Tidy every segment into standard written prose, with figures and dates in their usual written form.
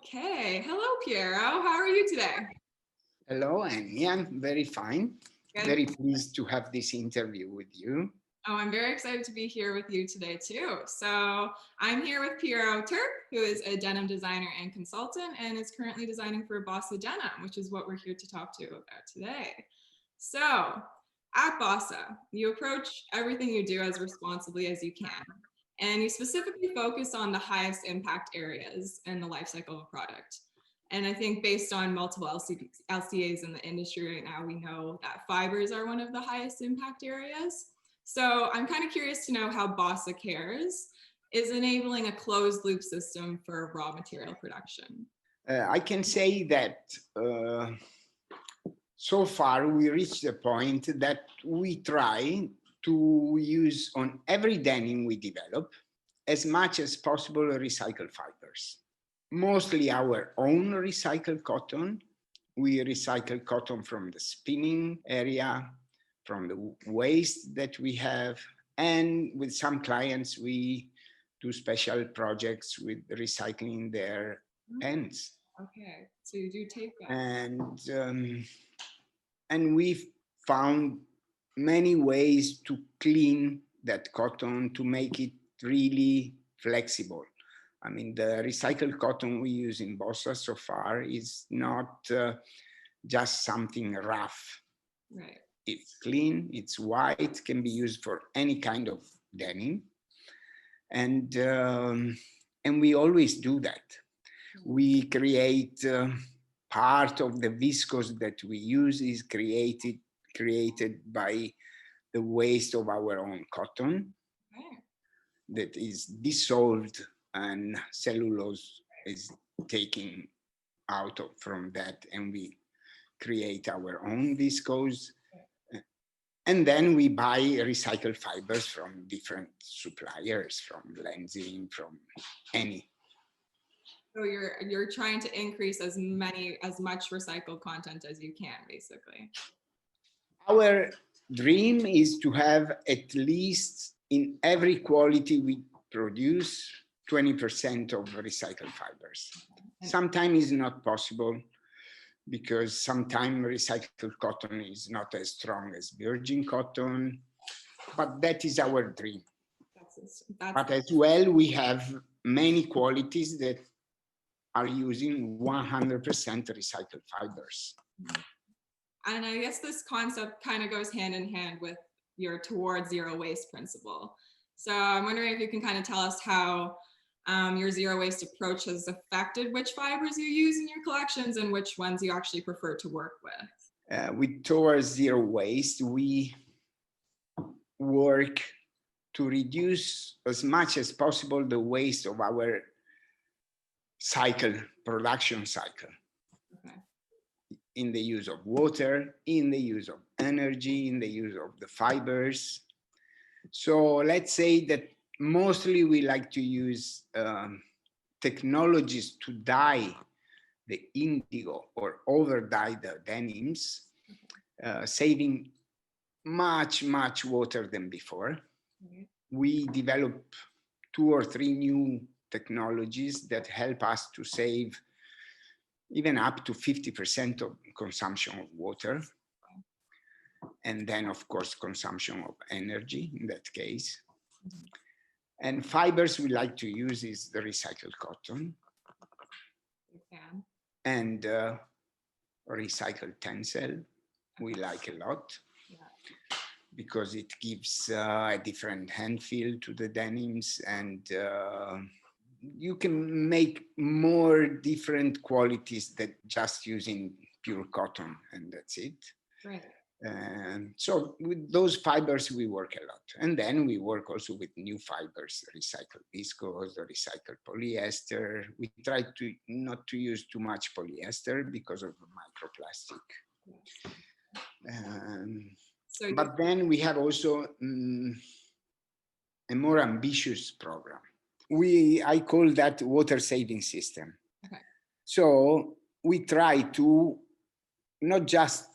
Okay. Hello, Piero. How are you today? Hello, Annie. I'm very fine. Good. Very pleased to have this interview with you. Oh, I'm very excited to be here with you today, too. So I'm here with Piero Turk, who is a denim designer and consultant and is currently designing for Bossa Denim, which is what we're here to talk to you about today. So at Bossa, you approach everything you do as responsibly as you can. And you specifically focus on the highest impact areas in the life cycle of a product. And I think based on multiple LCAs in the industry right now, we know that fibers are one of the highest impact areas. So I'm kind of curious to know how Bossa Cares is enabling a closed loop system for raw material production. I can say that so far we reached the point that we try to use on every denim we develop as much as possible recycled fibers. Mostly our own recycled cotton. We recycle cotton from the spinning area, from the waste that we have. And with some clients, we do special projects with recycling their ends. Okay, so you do take that. And we've found many ways to clean that cotton to make it really flexible. I mean, the recycled cotton we use in Bossa so far is not just something rough. Right. It's clean, it's white, can be used for any kind of denim. And we always do that. We create part of the viscose that we use is created by the waste of our own cotton. Okay. That is dissolved and cellulose is taken out from that, and we create our own viscose. And then we buy recycled fibers from different suppliers, from Lenzing, from any. So you're trying to increase as much recycled content as you can, basically. Our dream is to have at least in every quality we produce 20% of recycled fibers. Sometimes it's not possible because sometimes recycled cotton is not as strong as virgin cotton, but that is our dream. But as well, we have many qualities that are using 100% recycled fibers. And I guess this concept kind of goes hand in hand with your towards zero waste principle. So I'm wondering if you can kind of tell us how your zero waste approach has affected which fibers you use in your collections and which ones you actually prefer to work with. With towards zero waste, we work to reduce as much as possible the waste of our production cycle. Okay. In the use of water, in the use of energy, in the use of the fibers. So let's say that mostly we like to use technologies to dye the indigo or over dye the denims, saving much water than before. Mm-hmm. We develop 2 or 3 new technologies that help us to save even up to 50% of consumption of water. And then, of course, consumption of energy in that case. Mm-hmm. And fibers we like to use is the recycled cotton. Okay. And recycled tencel we like a lot. Yeah. Because it gives a different hand feel to the denims, and you can make more different qualities than just using pure cotton, and that's it. Right. So with those fibers, we work a lot. And then we work also with new fibers, recycled viscose, recycled polyester. We try to not to use too much polyester because of the microplastic. But then we have also a more ambitious program. I call that water saving system. Okay. So we try to not just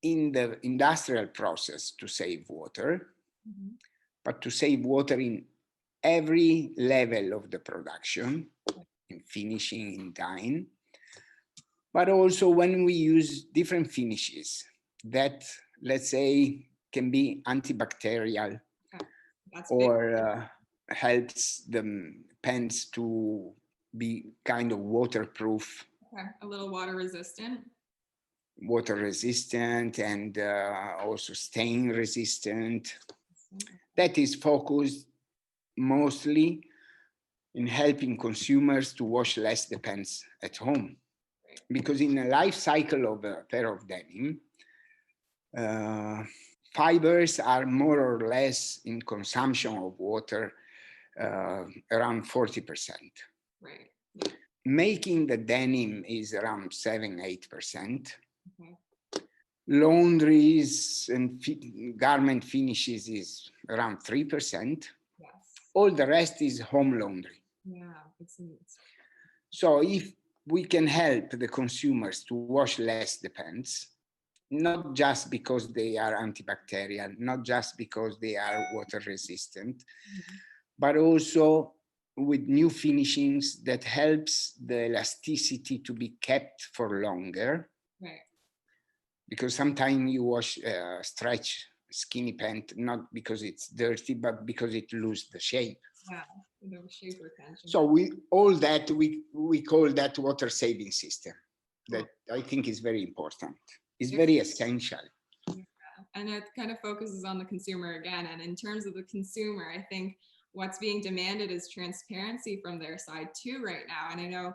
in the industrial process to save water, mm-hmm. but to save water in every level of the production, in finishing, in dyeing, but also when we use different finishes that, let's say, can be antibacterial. Okay. That's big. Or helps the pens to be kind of waterproof, Okay. A little water resistant. water resistant, and also stain resistant. That is focused mostly in helping consumers to wash less the pens at home. Right. Because in the life cycle of a pair of denim, fibers are more or less in consumption of water around 40%. Right. Yeah. Making the denim is around 7-8%. Okay. Laundries and garment finishes is around 3%. Yes. All the rest is home laundry. Yeah. So if we can help the consumers to wash less the pens, not just because they are antibacterial, not just because they are water resistant, but also with new finishings that helps the elasticity to be kept for longer. Right. Because sometimes you wash stretch skinny pant, not because it's dirty, but because it loses the shape. Yeah. The shape retention. So we call that water saving system. That I think is very important. It's very essential. Yeah. And it kind of focuses on the consumer again. And in terms of the consumer, I think what's being demanded is transparency from their side too right now. And I know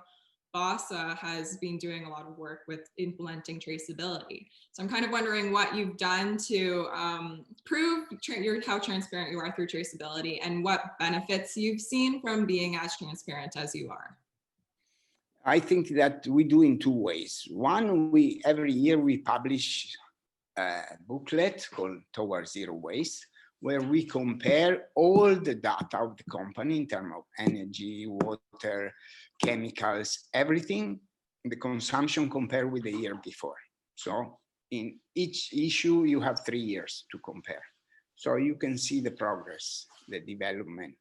Bossa has been doing a lot of work with implementing traceability. So I'm kind of wondering what you've done to prove how transparent you are through traceability and what benefits you've seen from being as transparent as you are. I think that we do in two ways. One, every year we publish a booklet called Towards Zero Waste, where we compare all the data of the company in terms of energy, water, chemicals, everything, the consumption compared with the year before. So in each issue, you have 3 years to compare. So you can see the progress, the development,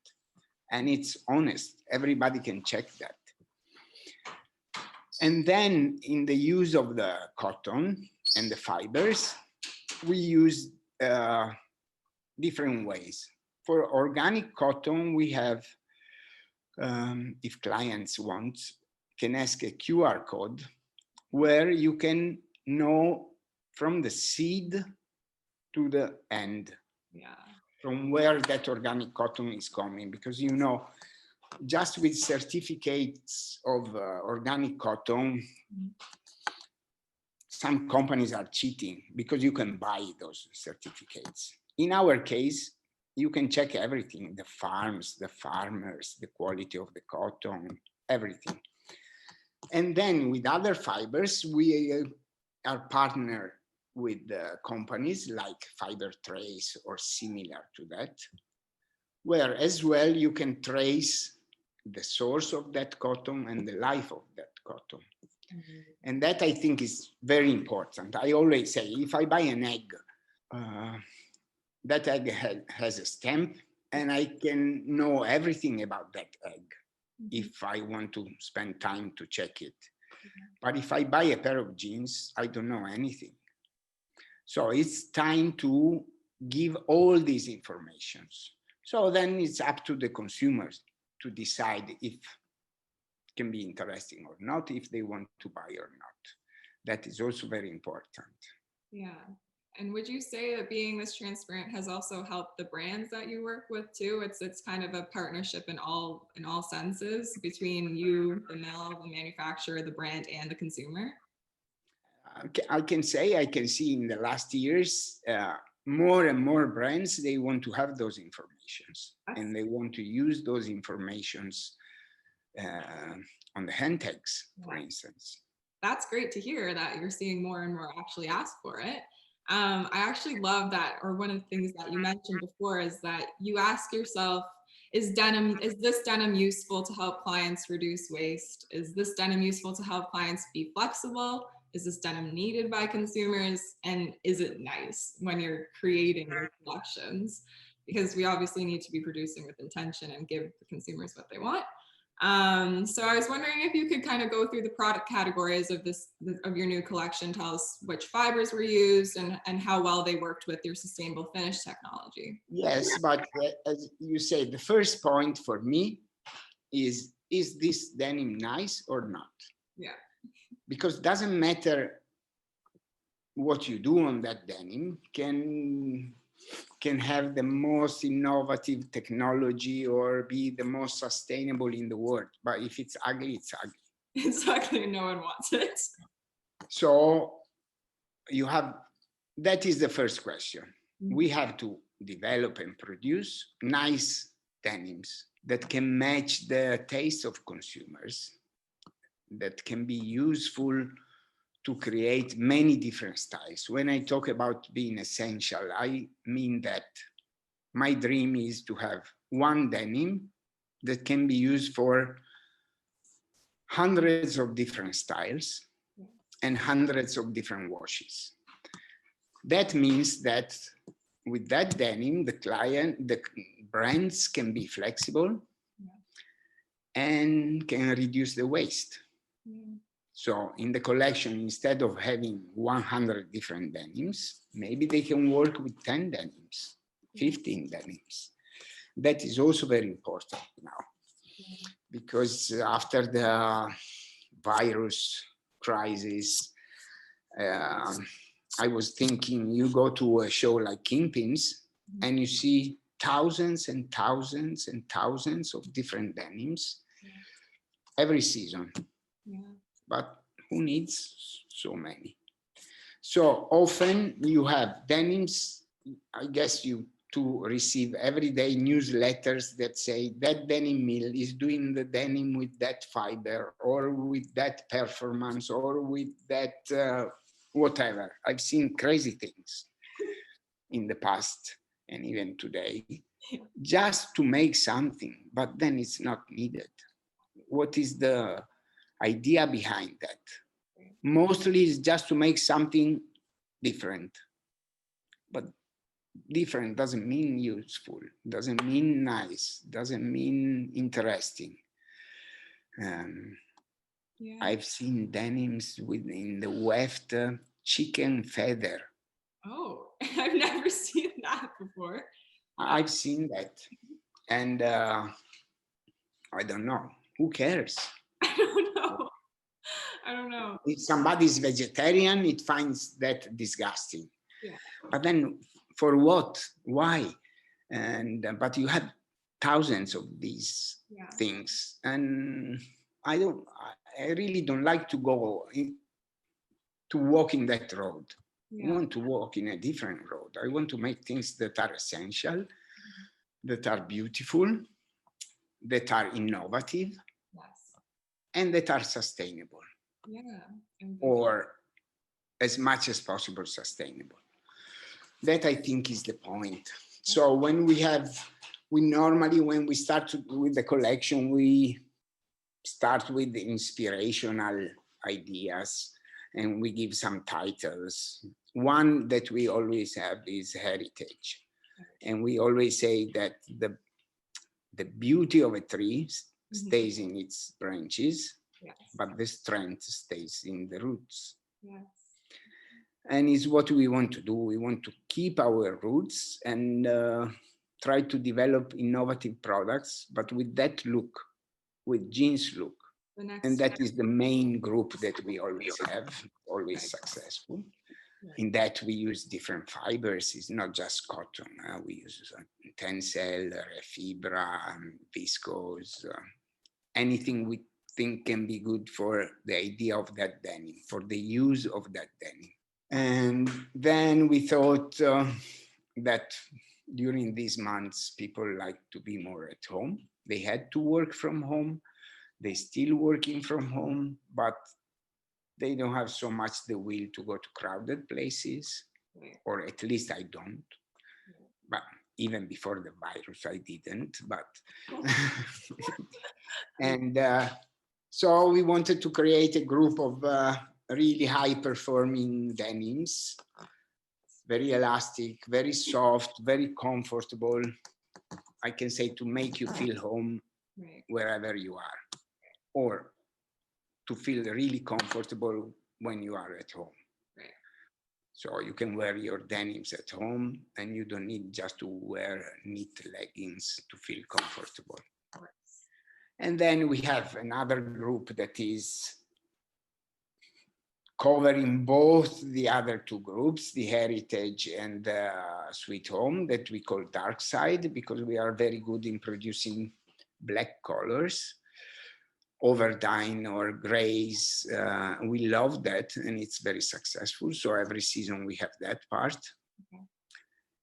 and it's honest. Everybody can check that. And then in the use of the cotton and the fibers, we use different ways. For organic cotton, we have, if clients want, can ask a QR code where you can know from the seed to the end, from where that organic cotton is coming. Because just with certificates of organic cotton, some companies are cheating because you can buy those certificates. In our case, you can check everything, the farms, the farmers, the quality of the cotton, everything. And then with other fibers, we are partnered with companies like Fiber Trace or similar to that, where as well you can trace the source of that cotton and the life of that cotton. And that I think is very important. I always say, if I buy an egg, that egg has a stamp, and I can know everything about that egg if I want to spend time to check it. But if I buy a pair of jeans, I don't know anything. So it's time to give all these informations. So then it's up to the consumers to decide if it can be interesting or not, if they want to buy or not. That is also very important. Yeah. And would you say that being this transparent has also helped the brands that you work with too? It's kind of a partnership in all senses between you, the mill, the manufacturer, the brand, and the consumer. I can see in the last years, more and more brands, they want to have those informations, and they want to use those informations on the hand tags, for instance. That's great to hear that you're seeing more and more actually ask for it. I actually love that, or one of the things that you mentioned before is that you ask yourself, is this denim useful to help clients reduce waste? Is this denim useful to help clients be flexible? Is this denim needed by consumers? And is it nice when you're creating your collections? Because we obviously need to be producing with intention and give the consumers what they want. So I was wondering if you could kind of go through the product categories of of your new collection. Tell us which fibers were used and how well they worked with your sustainable finish technology. Yes, but as you say, the first point for me is this denim nice or not? Yeah. Because it doesn't matter what you do on that denim, can have the most innovative technology or be the most sustainable in the world. But if it's ugly, it's ugly. Exactly, no one wants it. So you have, that is the first question. Mm-hmm. We have to develop and produce nice denims that can match the taste of consumers, that can be useful to create many different styles. When I talk about being essential, I mean that my dream is to have one denim that can be used for hundreds of different styles and hundreds of different washes. That means that with that denim, the brands can be flexible and can reduce the waste. So in the collection, instead of having 100 different denims, maybe they can work with 10 denims, 15 denims. That is also very important now, because after the virus crisis, I was thinking, you go to a show like Kingpins and you see thousands and thousands and thousands of different denims every season. But who needs so many? So often you have denims. I guess you to receive everyday newsletters that say that denim mill is doing the denim with that fiber or with that performance or with that whatever. I've seen crazy things in the past and even today just to make something, but then it's not needed. What is the idea behind that? Mostly it's just to make something different, but different doesn't mean useful, doesn't mean nice, doesn't mean interesting. I've seen denims in the weft chicken feather. Oh, I've never seen that before. I've seen that, and I don't know, who cares? I don't know. I don't know. If somebody's vegetarian, it finds that disgusting. Yeah. But then for what? Why? And but you have thousands of these things, and I really don't like to go to walk in that road. I want to walk in a different road. I want to make things that are essential, that are beautiful, that are innovative, and that are sustainable. Or as much as possible sustainable. That I think is the point. So when we normally, when we start with the collection, we start with the inspirational ideas and we give some titles. One that we always have is heritage. And we always say that the beauty of a tree stays in its branches, but the strength stays in the roots. And it's what we want to do. We want to keep our roots and try to develop innovative products, but with that look, with jeans look. And that is the main group that we always have, always successful. In that we use different fibers. It's not just cotton. We use tencel, fibra, viscose, anything we think can be good for the idea of that denim, for the use of that denim. And then we thought that during these months, people like to be more at home. They had to work from home. They're still working from home, but they don't have so much the will to go to crowded places, or at least I don't. But even before the virus, I didn't. But and so we wanted to create a group of really high-performing denims, very elastic, very soft, very comfortable. I can say to make you feel home wherever you are. or to feel really comfortable when you are at home. Right. So you can wear your denims at home and you don't need just to wear knit leggings to feel comfortable. And then we have another group that is covering both the other two groups, the heritage and the sweet home, that we call dark side, because we are very good in producing black colors, overdine or grays. We love that and it's very successful. So every season we have that part. Okay.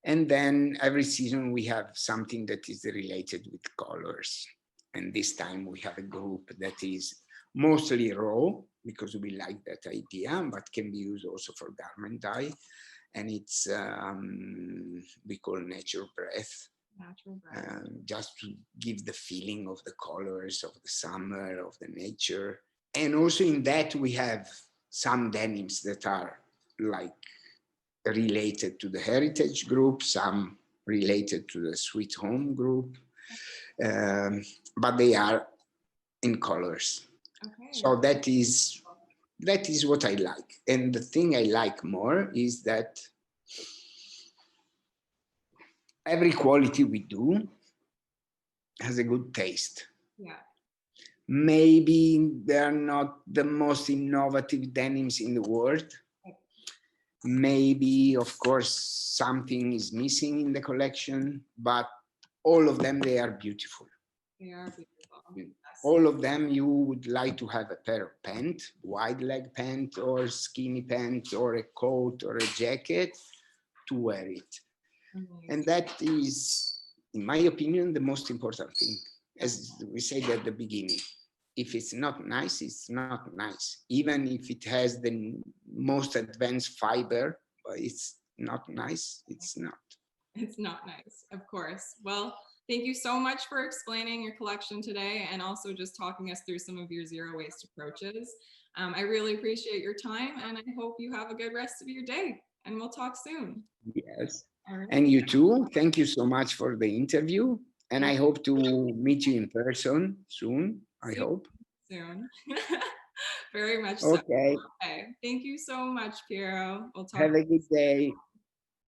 And then every season we have something that is related with colors. And this time we have a group that is mostly raw, because we like that idea, but can be used also for garment dye. And it's, we call nature breath. Just to give the feeling of the colors of the summer, of the nature. And also in that we have some denims that are like related to the heritage group, some related to the sweet home group, but they are in colors. Okay. So that is what I like. And the thing I like more is that every quality we do has a good taste. Yeah. Maybe they're not the most innovative denims in the world. Maybe, of course, something is missing in the collection, but all of them, they are beautiful. They are beautiful. Yes. All of them, you would like to have a pair of pants, wide leg pant or skinny pants or a coat or a jacket to wear it. Mm-hmm. And that is, in my opinion, the most important thing. As we said at the beginning, if it's not nice, it's not nice. Even if it has the most advanced fiber, but it's not nice, it's not. It's not nice, of course. Well, thank you so much for explaining your collection today and also just talking us through some of your zero waste approaches. I really appreciate your time and I hope you have a good rest of your day and we'll talk soon. Yes. Right. And you too. Thank you so much for the interview. And I hope to meet you in person soon. I hope. Soon. Very much so. Okay. Okay. Thank you so much, Piero. We'll talk. Have a good day.